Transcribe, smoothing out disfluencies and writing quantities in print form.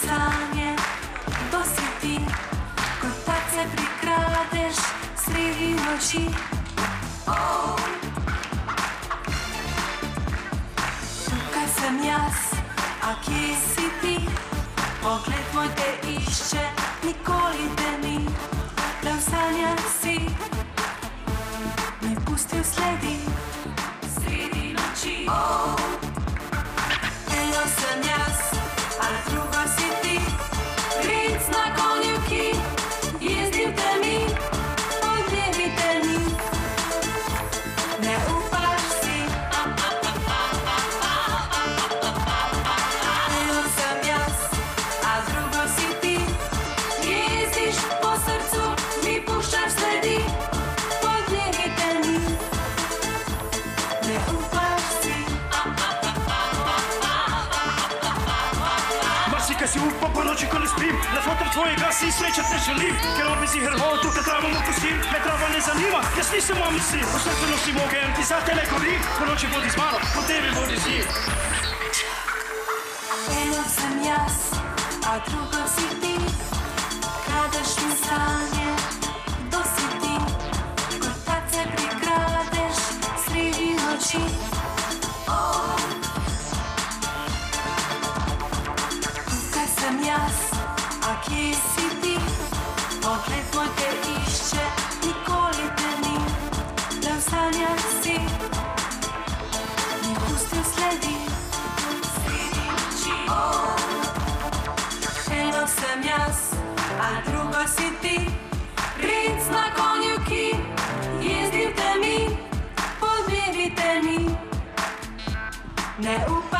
sanje, kdo si ti, ko tak se prikradeš sredi noči. Tukaj sem jaz, a kje si ti? Pogled moj te išče, nikoli te ni, le v sanjah si mi pustil sledi sredi noči. Eno sem jaz, a drugo si ti, princ na konju, ki jezdi v temi, podnevi te ni, ne upaš si. Eno sem jaz, a drugo si ti, jezdiš po srcu, mi puščaš sledi, podnevi te ni, ne upaš si. Marsikaj si upam po noči, ko ne spim, na fotor tvojega si srečat ne želim, ker odmisi hrvo, tukaj travo mu pustim, me trava ne zanima, jaz nisem vam mislim, v srcu nosim ogen, ti za tele gorim, po noči bodi z mano, po tebi bodi z njim. Eno sem jaz, a drugo si ti, kradeš mi sanje, kdo si ti, ko tak se prikradeš sredi noči. Tukaj sem jaz, a kje si ti, pogled moj te išče, nikoli te ni, le v sanjah si mi pustil sledi sredi noči. Eno sem jaz, a drugo si ti, princ na konju, ki jezdi v temi, podnevi te ni, ne upaš.